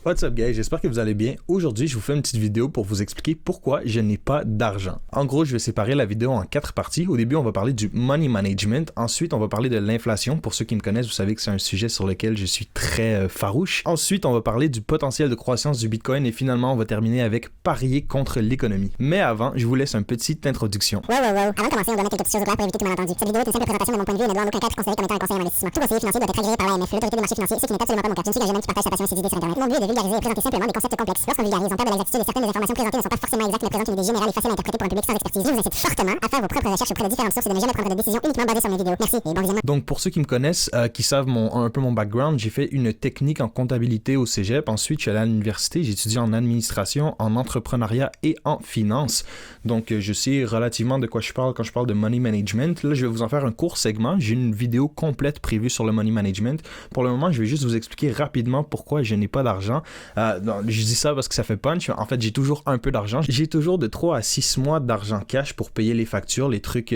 What's up guys, j'espère que vous allez bien. Aujourd'hui, je vous fais une petite vidéo pour vous expliquer pourquoi je n'ai pas d'argent. En gros, je vais séparer la vidéo en 4 parties. Au début, on va parler du money management. Ensuite, on va parler de l'inflation. Pour ceux qui me connaissent, vous savez que c'est un sujet sur lequel je suis très farouche. Ensuite, on va parler du potentiel de croissance du Bitcoin et finalement, on va terminer avec parier contre l'économie. Mais avant, je vous laisse une petite introduction. Wow. Avant de commencer, on doit mettre quelques petites choses au clair pour éviter tout malentendu. Cette vidéo est une simple présentation de mon point de vue et ne doit en aucun cas être considérée comme étant un conseil en investissement. Tout conseiller financier doit être agréé par l'AMF, l'autorité des marchés financiers, ce qui n'est absolument pas mon cas. Je ne suis qu'un jeune homme qui partage sa passion et ses idées sur Internet. Mon but est de vulgariser et présenter simplement des concepts complexes. Lorsqu'on vulgarise, on perd de l'exactitude et certaines des informations présentées ne sont pas forcément exactes, mais présentent une idée générale et facile à interpréter pour un public sans expertise. Je vous incite fortement à faire vos propres recherches auprès de différentes sources et de ne jamais prendre de décisions uniquement basées sur mes vidéos. Merci et bon visionnement. Donc pour ceux qui me connaissent, qui savent un peu mon background, j'ai fait une technique en comptabilité au cégep. Ensuite, je suis allé à l'université, j'ai étudié en administration, en entrepreneuriat et en finance. Donc je sais relativement de quoi je parle quand je parle de money management. Là, je vais vous en faire un court segment. J'ai une vidéo complète prévue sur le money management. Pour le moment, je vais juste vous expliquer rapidement pourquoi je n'ai pas d'argent. Je dis ça parce que ça fait punch. En fait, j'ai toujours un peu d'argent. J'ai toujours de 3 à 6 mois d'argent cash pour payer les factures, les trucs.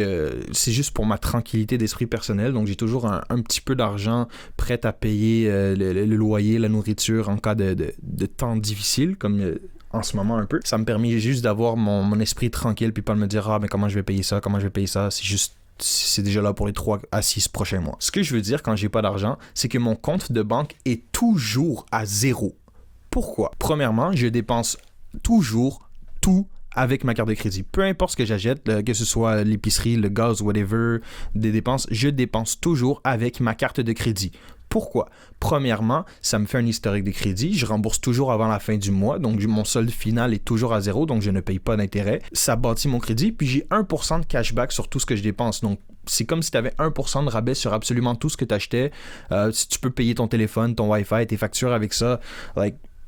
C'est juste pour ma tranquillité d'esprit personnel. Donc, j'ai toujours un petit peu d'argent prêt à payer le loyer, la nourriture en cas de temps difficile, comme en ce moment un peu. Ça me permet juste d'avoir mon esprit tranquille puis pas me dire « Ah, mais comment je vais payer ça? Comment je vais payer ça? » C'est déjà là pour les 3 à 6 prochains mois. Ce que je veux dire quand j'ai pas d'argent, c'est que mon compte de banque est toujours à zéro. Pourquoi? Premièrement, je dépense toujours tout avec ma carte de crédit. Peu importe ce que j'achète, que ce soit l'épicerie, le gaz, whatever, des dépenses, je dépense toujours avec ma carte de crédit. Pourquoi? Premièrement, ça me fait un historique de crédit. Je rembourse toujours avant la fin du mois. Donc, mon solde final est toujours à zéro. Donc, je ne paye pas d'intérêt. Ça bâtit mon crédit. Puis, j'ai 1% de cashback sur tout ce que je dépense. Donc, c'est comme si tu avais 1% de rabais sur absolument tout ce que tu achetais. Si tu peux payer ton téléphone, ton Wi-Fi, tes factures avec ça,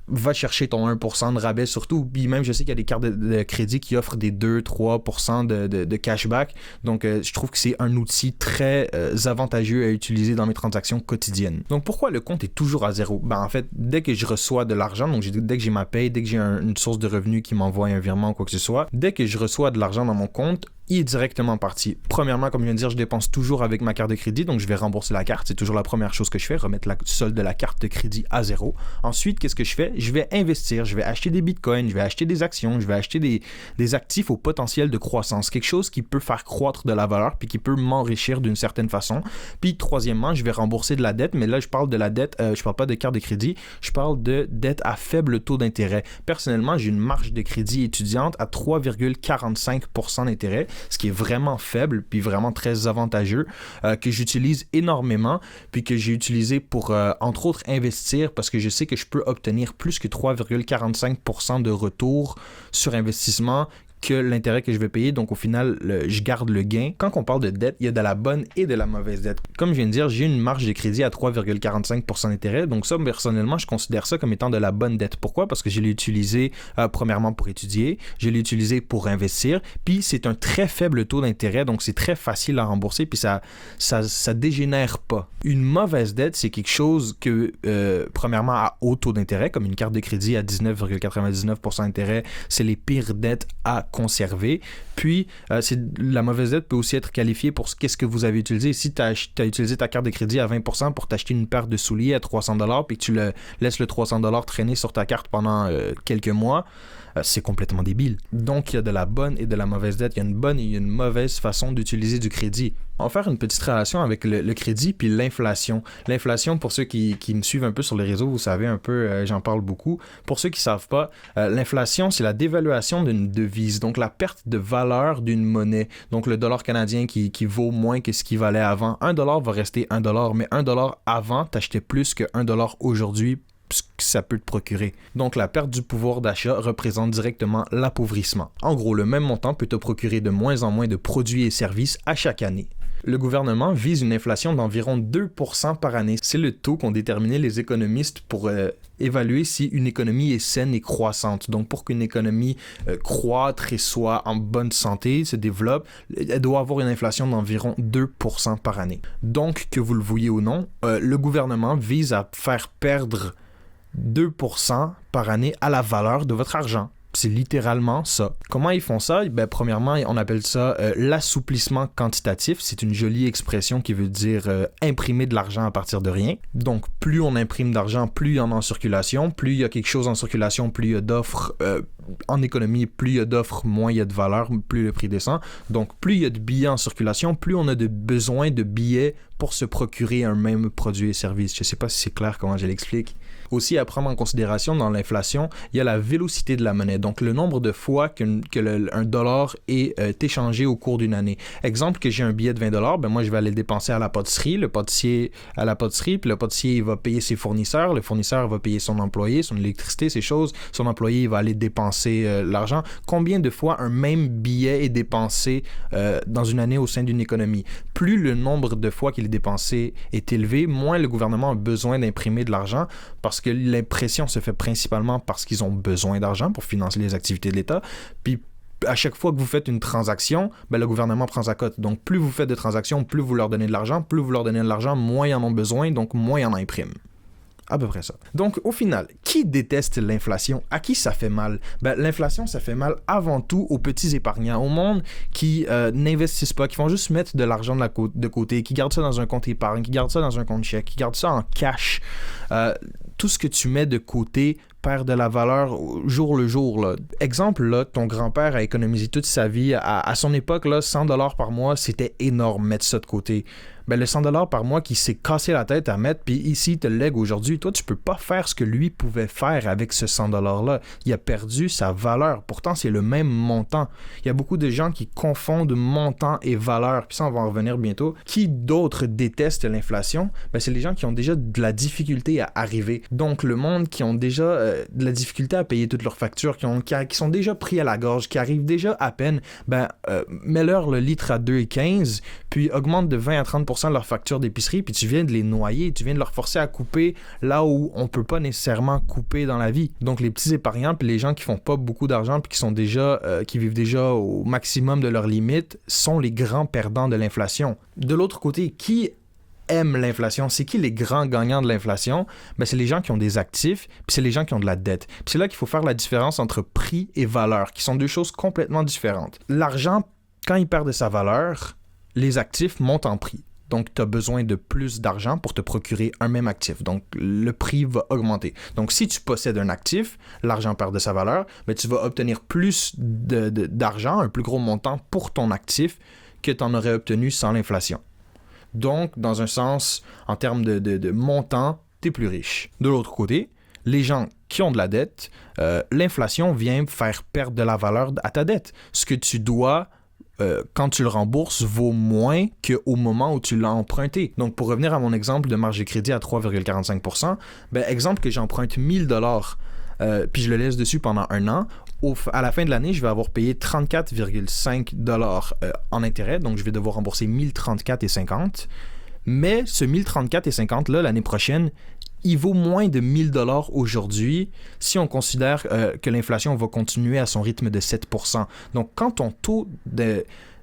va chercher ton 1% de rabais surtout. Puis même, je sais qu'il y a des cartes de crédit qui offrent des 2-3% de cashback. Donc, je trouve que c'est un outil très avantageux à utiliser dans mes transactions quotidiennes. Donc, pourquoi le compte est toujours à zéro? Ben, en fait, dès que je reçois de l'argent, donc dès que j'ai ma paye, dès que j'ai une source de revenus qui m'envoie un virement ou quoi que ce soit, dès que je reçois de l'argent dans mon compte, il est directement parti. Premièrement, comme je viens de dire, je dépense toujours avec ma carte de crédit, donc je vais rembourser la carte. C'est toujours la première chose que je fais, remettre la solde de la carte de crédit à zéro. Ensuite, qu'est-ce que je fais? Je vais investir, je vais acheter des bitcoins, je vais acheter des actions, je vais acheter des actifs au potentiel de croissance. Quelque chose qui peut faire croître de la valeur puis qui peut m'enrichir d'une certaine façon. Puis troisièmement, je vais rembourser de la dette, mais là, je parle de la dette, je parle pas de carte de crédit, je parle de dette à faible taux d'intérêt. Personnellement, j'ai une marge de crédit étudiante à 3,45% d'intérêt, ce qui est vraiment faible puis vraiment très avantageux, que j'utilise énormément puis que j'ai utilisé pour, entre autres, investir parce que je sais que je peux obtenir plus que 3,45% de retour sur investissement que l'intérêt que je vais payer. Donc, au final, je garde le gain. Quand on parle de dette, il y a de la bonne et de la mauvaise dette. Comme je viens de dire, j'ai une marge de crédit à 3,45% d'intérêt. Donc, ça, personnellement, je considère ça comme étant de la bonne dette. Pourquoi? Parce que je l'ai utilisé premièrement pour étudier, je l'ai utilisé pour investir, puis c'est un très faible taux d'intérêt, donc c'est très facile à rembourser, puis ça dégénère pas. Une mauvaise dette, c'est quelque chose que, premièrement, à haut taux d'intérêt, comme une carte de crédit à 19,99% d'intérêt, c'est les pires dettes à conserver. Puis, la mauvaise dette peut aussi être qualifiée pour qu'est-ce que vous avez utilisé. Si tu as utilisé ta carte de crédit à 20% pour t'acheter une paire de souliers à $300 puis que tu laisses le $300 traîner sur ta carte pendant quelques mois, c'est complètement débile. Donc, il y a de la bonne et de la mauvaise dette. Il y a une bonne et une mauvaise façon d'utiliser du crédit. On va faire une petite relation avec le crédit puis l'inflation. L'inflation, pour ceux qui me suivent un peu sur les réseaux, vous savez un peu, j'en parle beaucoup. Pour ceux qui ne savent pas, l'inflation, c'est la dévaluation d'une devise, donc la perte de valeur d'une monnaie. Donc, le dollar canadien qui vaut moins que ce qu'il valait avant. $1 va rester $1, mais $1 avant, t'achetais plus que $1 aujourd'hui, ce que ça peut te procurer. Donc, la perte du pouvoir d'achat représente directement l'appauvrissement. En gros, le même montant peut te procurer de moins en moins de produits et services à chaque année. Le gouvernement vise une inflation d'environ 2% par année. C'est le taux qu'ont déterminé les économistes pour évaluer si une économie est saine et croissante. Donc, pour qu'une économie croître et soit en bonne santé, se développe, elle doit avoir une inflation d'environ 2% par année. Donc, que vous le vouliez ou non, le gouvernement vise à faire perdre 2% par année à la valeur de votre argent. C'est littéralement ça. Comment ils font ça? Ben, premièrement, on appelle ça l'assouplissement quantitatif. C'est une jolie expression qui veut dire imprimer de l'argent à partir de rien. Donc, plus on imprime d'argent, plus il y en a en circulation. Plus il y a quelque chose en circulation, plus il y a d'offres. En économie, plus il y a d'offres, moins il y a de valeur, plus le prix descend. Donc, plus il y a de billets en circulation, plus on a besoin de billets pour se procurer un même produit et service. Je ne sais pas si c'est clair comment je l'explique. Aussi, à prendre en considération dans l'inflation, il y a la vélocité de la monnaie, donc le nombre de fois un dollar est échangé au cours d'une année. Exemple, que j'ai un billet de 20 $, ben moi je vais aller le dépenser à la pâtisserie, le pâtissier à la pâtisserie, puis le pâtissier il va payer ses fournisseurs, le fournisseur va payer son employé, son électricité, ces choses, son employé il va aller dépenser l'argent. Combien de fois un même billet est dépensé dans une année au sein d'une économie? Plus le nombre de fois qu'il est dépensé est élevé, moins le gouvernement a besoin d'imprimer de l'argent parce que l'impression se fait principalement parce qu'ils ont besoin d'argent pour financer les activités de l'État. Puis à chaque fois que vous faites une transaction, ben, le gouvernement prend sa cote. Donc plus vous faites de transactions, plus vous leur donnez de l'argent, plus vous leur donnez de l'argent, moins ils en ont besoin, donc moins ils en impriment. À peu près ça. Donc, au final, qui déteste l'inflation? À qui ça fait mal? Ben, l'inflation, ça fait mal avant tout aux petits épargnants, au monde qui n'investissent pas, qui font juste mettre de l'argent de côté, qui gardent ça dans un compte épargne, qui gardent ça dans un compte chèque, qui gardent ça en cash. Tout ce que tu mets de côté perd de la valeur jour le jour. Là. Exemple, là, ton grand-père a économisé toute sa vie. À son époque, là, 100 $ par mois, c'était énorme, mettre ça de côté. Ben, le 100 $ par mois qui s'est cassé la tête à mettre, puis ici, il te le lègue aujourd'hui. Toi, tu peux pas faire ce que lui pouvait faire avec ce 100 $-là. Il a perdu sa valeur. Pourtant, c'est le même montant. Il y a beaucoup de gens qui confondent montant et valeur. Puis ça, on va en revenir bientôt. Qui d'autres détestent l'inflation? Ben, c'est les gens qui ont déjà de la difficulté à arriver. Donc, le monde qui ont déjà de la difficulté à payer toutes leurs factures, qui sont déjà pris à la gorge, qui arrivent déjà à peine, ben, mets-leur le litre à 2,15, puis augmente de 20 à 30% leur facture d'épicerie, puis tu viens de les noyer, tu viens de leur forcer à couper là où on peut pas nécessairement couper dans la vie. Donc les petits épargnants puis les gens qui font pas beaucoup d'argent puis qui vivent déjà au maximum de leurs limites sont les grands perdants de l'inflation. De l'autre côté, qui aime l'inflation? C'est qui les grands gagnants de l'inflation? Ben, c'est les gens qui ont des actifs, puis c'est les gens qui ont de la dette. Puis c'est là qu'il faut faire la différence entre prix et valeur, qui sont deux choses complètement différentes. L'argent, quand il perd de sa valeur, les actifs montent en prix. Donc, tu as besoin de plus d'argent pour te procurer un même actif. Donc, le prix va augmenter. Donc, si tu possèdes un actif, l'argent perd de sa valeur, mais tu vas obtenir plus d'argent, un plus gros montant pour ton actif que tu en aurais obtenu sans l'inflation. Donc, dans un sens, en termes de montant, tu es plus riche. De l'autre côté, les gens qui ont de la dette, l'inflation vient faire perdre de la valeur à ta dette. Ce que tu dois quand tu le rembourses, vaut moins qu'au moment où tu l'as emprunté. Donc, pour revenir à mon exemple de marge de crédit à 3,45%, ben, exemple que j'emprunte 1000 $, puis je le laisse dessus pendant un an, à la fin de l'année, je vais avoir payé 34,5 $ en intérêt, donc je vais devoir rembourser 1034,50 $. Mais ce 1034,50 $-là, l'année prochaine, il vaut moins de 1000 $ aujourd'hui si on considère que l'inflation va continuer à son rythme de 7%. Donc, quand ton taux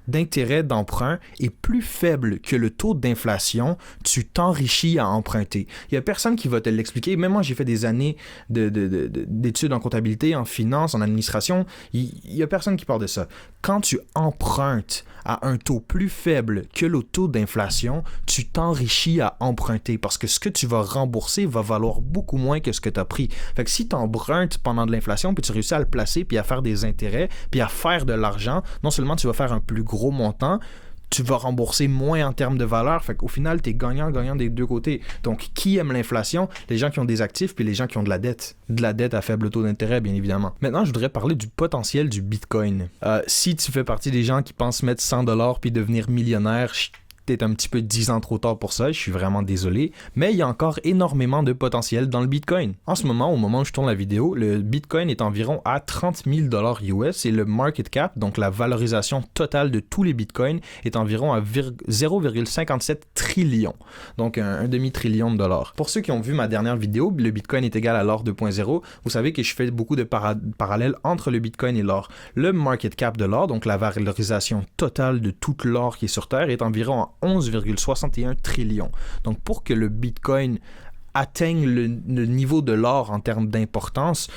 d'intérêt d'emprunt est plus faible que le taux d'inflation, tu t'enrichis à emprunter. Il n'y a personne qui va te l'expliquer. Même moi, j'ai fait des années d'études en comptabilité, en finance, en administration. Il n'y a personne qui parle de ça. Quand tu empruntes à un taux plus faible que le taux d'inflation, tu t'enrichis à emprunter parce que ce que tu vas rembourser va valoir beaucoup moins que ce que tu as pris. Fait que si tu empruntes pendant de l'inflation, puis tu réussis à le placer, puis à faire des intérêts, puis à faire de l'argent, non seulement tu vas faire un plus gros montant, tu vas rembourser moins en termes de valeur. Fait qu'au final, tu es gagnant des deux côtés. Donc, qui aime l'inflation? Les gens qui ont des actifs puis les gens qui ont de la dette. De la dette à faible taux d'intérêt, bien évidemment. Maintenant, je voudrais parler du potentiel du Bitcoin. Si tu fais partie des gens qui pensent mettre 100 $ puis devenir millionnaire, peut-être un petit peu 10 ans trop tard pour ça, je suis vraiment désolé, mais il y a encore énormément de potentiel dans le Bitcoin. En ce moment, au moment où je tourne la vidéo, le Bitcoin est environ à 30 000 $ US et le market cap, donc la valorisation totale de tous les Bitcoins, est environ à 0,57 trillion, donc un demi-trillion de dollars. Pour ceux qui ont vu ma dernière vidéo, le Bitcoin est égal à l'or 2.0, vous savez que je fais beaucoup de parallèles entre le Bitcoin et l'or. Le market cap de l'or, donc la valorisation totale de tout l'or qui est sur Terre, est environ à 11,61 trillions. Donc, pour que le Bitcoin atteignent le niveau de l'or en termes d'importance,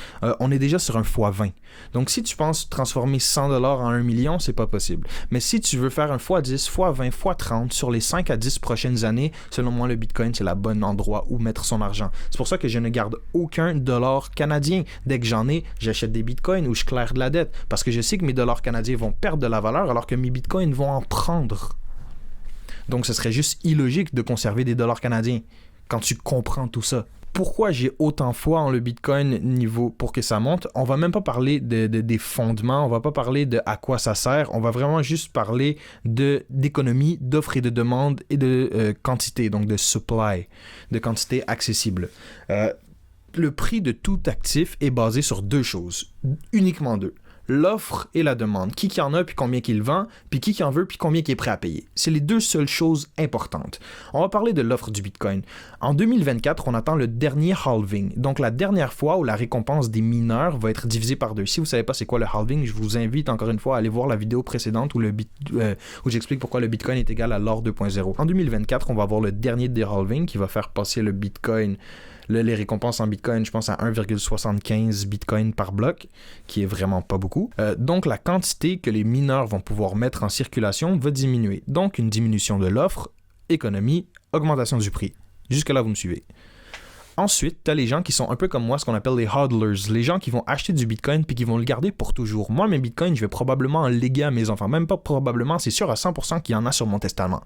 on est déjà sur un x20. Donc, si tu penses transformer 100$ en 1 million, c'est pas possible. Mais si tu veux faire un x10, x20, x30 sur les 5 à 10 prochaines années, selon moi, le Bitcoin, c'est le bon endroit où mettre son argent. C'est pour ça que je ne garde aucun dollar canadien. Dès que j'en ai, j'achète des Bitcoins ou je claire de la dette. Parce que je sais que mes dollars canadiens vont perdre de la valeur alors que mes Bitcoins vont en prendre. Donc, ce serait juste illogique de conserver des dollars canadiens quand tu comprends tout ça. Pourquoi j'ai autant foi en le Bitcoin niveau pour que ça monte? On va même pas parler des fondements, on va pas parler de à quoi ça sert, on va vraiment juste parler d'économie, d'offre et de demande et de quantité, donc de supply, de quantité accessible. Le prix de tout actif est basé sur deux choses, uniquement deux. L'offre et la demande. Qui en a, puis combien qu'il vend, puis qui en veut, puis combien qu'il est prêt à payer. C'est les deux seules choses importantes. On va parler de l'offre du Bitcoin. En 2024, on attend le dernier halving, donc la dernière fois où la récompense des mineurs va être divisée par deux. Si vous ne savez pas c'est quoi le halving, je vous invite encore une fois à aller voir la vidéo précédente où j'explique pourquoi le Bitcoin est égal à l'or 2.0. En 2024, on va avoir le dernier des halving qui va faire passer le Bitcoin. Les récompenses en Bitcoin, je pense à 1,75 Bitcoin par bloc, qui est vraiment pas beaucoup. Donc, la quantité que les mineurs vont pouvoir mettre en circulation va diminuer. Donc, une diminution de l'offre, économie, augmentation du prix. Jusque-là, vous me suivez. Ensuite, tu as les gens qui sont un peu comme moi, ce qu'on appelle les hodlers, les gens qui vont acheter du Bitcoin puis qui vont le garder pour toujours. Moi, mes Bitcoins, je vais probablement en léguer à mes enfants. Même pas probablement, c'est sûr à 100% qu'il y en a sur mon testament.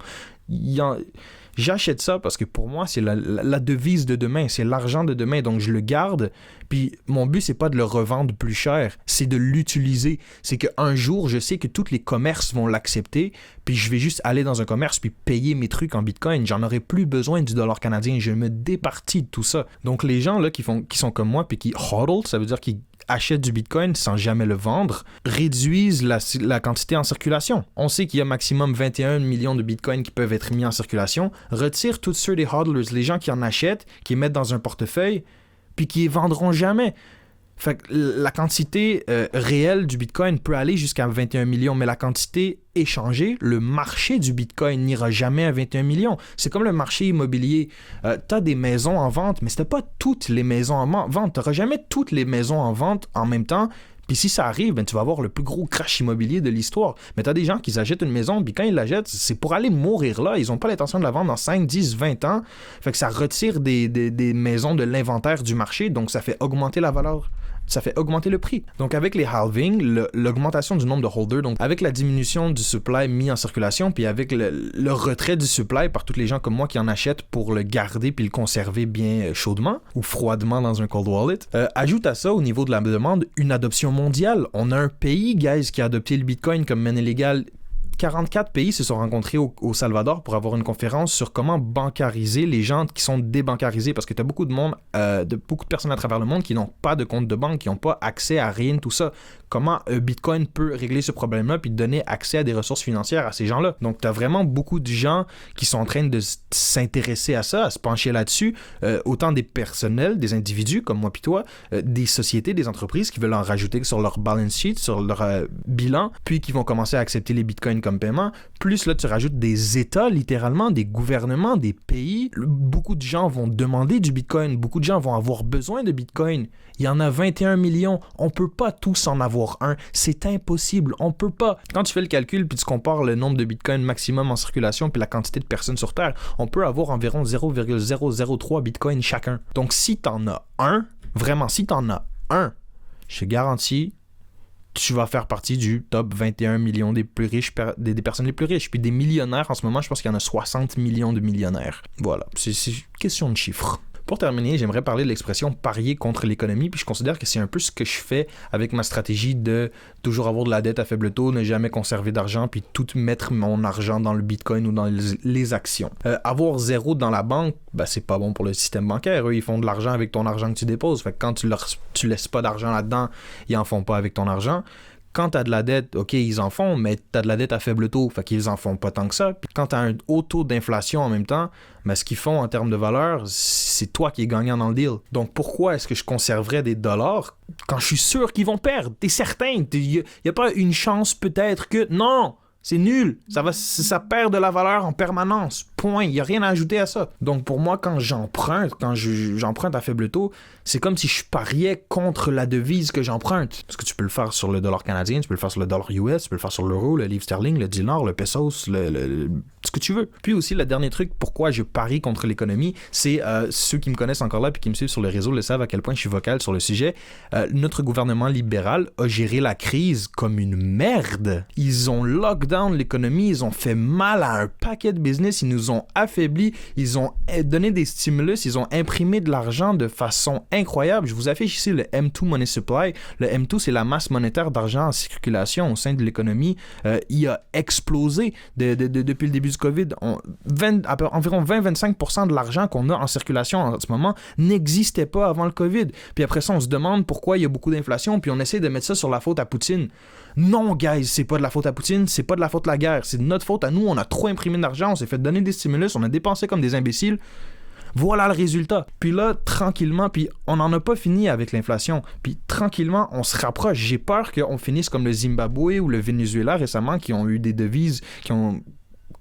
J'achète ça parce que pour moi, c'est la devise de demain, c'est l'argent de demain, donc je le garde. Puis mon but, c'est pas de le revendre plus cher, c'est de l'utiliser. C'est qu'un jour, je sais que tous les commerces vont l'accepter, puis je vais juste aller dans un commerce puis payer mes trucs en Bitcoin. J'en aurai plus besoin du dollar canadien, je me départis de tout ça. Donc les gens là qui sont comme moi puis qui hodl, ça veut dire qu'ils achètent du Bitcoin sans jamais le vendre, réduisent la quantité en circulation. On sait qu'il y a maximum 21 millions de Bitcoin qui peuvent être mis en circulation. Retire tous ceux des hodlers, les gens qui en achètent, qui mettent dans un portefeuille, puis qui ne vendront jamais. Fait que la quantité réelle du Bitcoin peut aller jusqu'à 21 millions, mais la quantité échangée, le marché du Bitcoin n'ira jamais à 21 millions. C'est comme le marché immobilier. Tu as des maisons en vente, mais ce n'est pas toutes les maisons en vente. Tu n'auras jamais toutes les maisons en vente en même temps. Puis si ça arrive, ben, tu vas avoir le plus gros crash immobilier de l'histoire. Mais tu as des gens qui achètent une maison, puis quand ils l'achètent, c'est pour aller mourir là. Ils n'ont pas l'intention de la vendre dans 5, 10, 20 ans. Fait que ça retire des maisons de l'inventaire du marché, donc ça fait augmenter la valeur. Ça fait augmenter le prix. Donc, avec les halvings, l'augmentation du nombre de holders, donc avec la diminution du supply mis en circulation, puis avec le retrait du supply par tous les gens comme moi qui en achètent pour le garder puis le conserver bien chaudement ou froidement dans un cold wallet, ajoute à ça, au niveau de la demande, une adoption mondiale. On a un pays, guys, qui a adopté le Bitcoin comme monnaie légale. 44 pays se sont rencontrés au Salvador pour avoir une conférence sur comment bancariser les gens qui sont débancarisés, parce que tu as beaucoup de monde, beaucoup de personnes à travers le monde qui n'ont pas de compte de banque, qui n'ont pas accès à rien de tout ça. Comment Bitcoin peut régler ce problème-là puis donner accès à des ressources financières à ces gens-là. Donc, tu as vraiment beaucoup de gens qui sont en train de s'intéresser à ça, à se pencher là-dessus, autant des personnels, des individus comme moi puis toi, des sociétés, des entreprises qui veulent en rajouter sur leur balance sheet, sur leur bilan, puis qui vont commencer à accepter les Bitcoins comme paiement. Plus là, tu rajoutes des États, littéralement, des gouvernements, des pays. Beaucoup de gens vont demander du Bitcoin. Beaucoup de gens vont avoir besoin de Bitcoin. Il y en a 21 millions. On ne peut pas tous en avoir un. C'est impossible. On ne peut pas. Quand tu fais le calcul puis tu compares le nombre de Bitcoin maximum en circulation puis la quantité de personnes sur Terre, on peut avoir environ 0,003 Bitcoin chacun. Donc, si tu en as un, vraiment, si tu en as un, je te garantis, tu vas faire partie du top 21 millions des plus riches, des personnes les plus riches. Puis des millionnaires, en ce moment, je pense qu'il y en a 60 millions de millionnaires. Voilà, c'est une question de chiffres. Pour terminer, j'aimerais parler de l'expression parier contre l'économie, puis je considère que c'est un peu ce que je fais avec ma stratégie de toujours avoir de la dette à faible taux, ne jamais conserver d'argent, puis tout mettre mon argent dans le Bitcoin ou dans les actions. Avoir zéro dans la banque, ben, c'est pas bon pour le système bancaire. Eux, ils font de l'argent avec ton argent que tu déposes. Fait que quand tu laisses pas d'argent là-dedans, ils en font pas avec ton argent. Quand tu as de la dette, OK, ils en font, mais tu as de la dette à faible taux, fait qu'ils en font pas tant que ça. Puis quand tu as un haut taux d'inflation en même temps, ben, ce qu'ils font en termes de valeur, c'est toi qui es gagnant dans le deal. Donc pourquoi est-ce que je conserverais des dollars quand je suis sûr qu'ils vont perdre? T'es certain? Il n'y a pas une chance peut-être que... Non! C'est nul! Ça perd de la valeur en permanence. Point. Il n'y a rien à ajouter à ça. Donc pour moi, quand j'emprunte à faible taux, c'est comme si je pariais contre la devise que j'emprunte. Parce que tu peux le faire sur le dollar canadien, tu peux le faire sur le dollar US, tu peux le faire sur l'euro, le livre sterling, le dinar, le pesos, ce que tu veux. Puis aussi, le dernier truc, pourquoi je parie contre l'économie, c'est ceux qui me connaissent encore là puis qui me suivent sur les réseaux le savent à quel point je suis vocal sur le sujet. Notre gouvernement libéral a géré la crise comme une merde. Ils ont lockdown l'économie, ils ont fait mal à un paquet de business, ils nous ont affaiblis, ils ont donné des stimulus, ils ont imprimé de l'argent de façon incroyable. Je vous affiche ici le M2 Money Supply. Le M2, c'est la masse monétaire d'argent en circulation au sein de l'économie. Il a explosé depuis le début du COVID. Environ 20-25% de l'argent qu'on a en circulation en ce moment n'existait pas avant le COVID. Puis après ça, on se demande pourquoi il y a beaucoup d'inflation, puis on essaie de mettre ça sur la faute à Poutine. Non, guys, c'est pas de la faute à Poutine, c'est pas de la faute de la guerre, c'est de notre faute à nous. On a trop imprimé d'argent, on s'est fait donner des stimulus, on a dépensé comme des imbéciles. Voilà le résultat. Puis là, tranquillement, puis on n'en a pas fini avec l'inflation. Puis tranquillement, on se rapproche. J'ai peur qu'on finisse comme le Zimbabwe ou le Venezuela récemment, qui ont eu des devises qui ont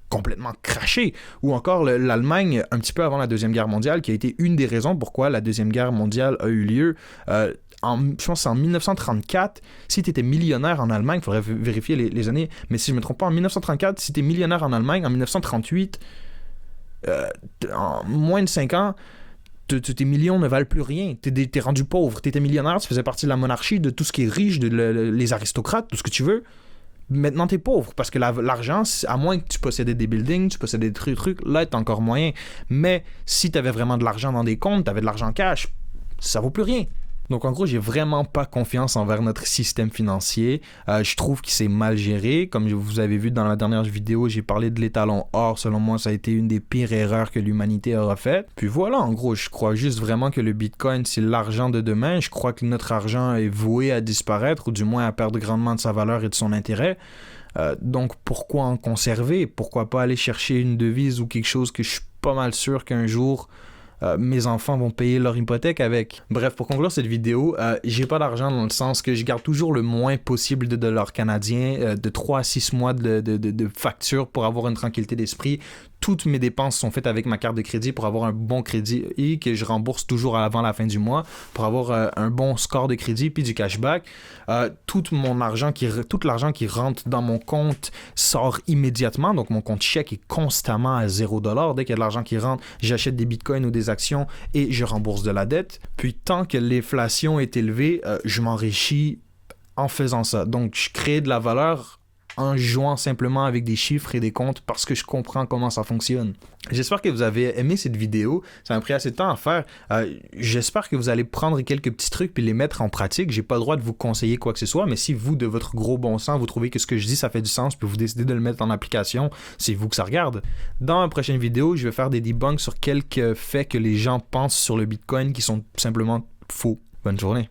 complètement craché, ou encore l'Allemagne un petit peu avant la Deuxième Guerre mondiale, qui a été une des raisons pourquoi la Deuxième Guerre mondiale a eu lieu. Je pense que c'est en 1934, si tu étais millionnaire en Allemagne, il faudrait vérifier les années, mais si je ne me trompe pas, en 1934, si tu es millionnaire en Allemagne, en 1938, en moins de 5 ans, tes millions ne valent plus rien. T'es rendu pauvre. T'étais millionnaire, tu faisais partie de la monarchie, de tout ce qui est riche, les aristocrates, tout ce que tu veux. Maintenant, t'es pauvre parce que l'argent, à moins que tu possédais des buildings, tu possédais des trucs, là, t'as encore moyen. Mais si t'avais vraiment de l'argent dans des comptes, t'avais de l'argent cash, ça vaut plus rien. Donc, en gros, j'ai vraiment pas confiance envers notre système financier. Je trouve qu'il s'est mal géré. Comme vous avez vu dans la dernière vidéo, j'ai parlé de l'étalon or. Selon moi, ça a été une des pires erreurs que l'humanité aura faites. Puis voilà, en gros, je crois juste vraiment que le Bitcoin, c'est l'argent de demain. Je crois que notre argent est voué à disparaître, ou du moins à perdre grandement de sa valeur et de son intérêt. Donc, pourquoi en conserver? Pourquoi pas aller chercher une devise ou quelque chose que je suis pas mal sûr qu'un jour... mes enfants vont payer leur hypothèque avec. Bref, pour conclure cette vidéo, j'ai pas d'argent dans le sens que je garde toujours le moins possible de dollars canadiens, de 3 à 6 mois de facture pour avoir une tranquillité d'esprit. Toutes mes dépenses sont faites avec ma carte de crédit pour avoir un bon crédit et que je rembourse toujours avant la fin du mois pour avoir un bon score de crédit puis du cashback. Tout l'argent qui rentre dans mon compte sort immédiatement. Donc, mon compte chèque est constamment à $0. Dès qu'il y a de l'argent qui rentre, j'achète des bitcoins ou des actions et je rembourse de la dette. Puis, tant que l'inflation est élevée, je m'enrichis en faisant ça. Donc, je crée de la valeur en jouant simplement avec des chiffres et des comptes parce que je comprends comment ça fonctionne. J'espère que vous avez aimé cette vidéo. Ça m'a pris assez de temps à faire. J'espère que vous allez prendre quelques petits trucs puis les mettre en pratique. J'ai pas le droit de vous conseiller quoi que ce soit, mais si vous, de votre gros bon sens, vous trouvez que ce que je dis, ça fait du sens puis vous décidez de le mettre en application, c'est vous que ça regarde. Dans la prochaine vidéo, je vais faire des debunks sur quelques faits que les gens pensent sur le Bitcoin qui sont simplement faux. Bonne journée.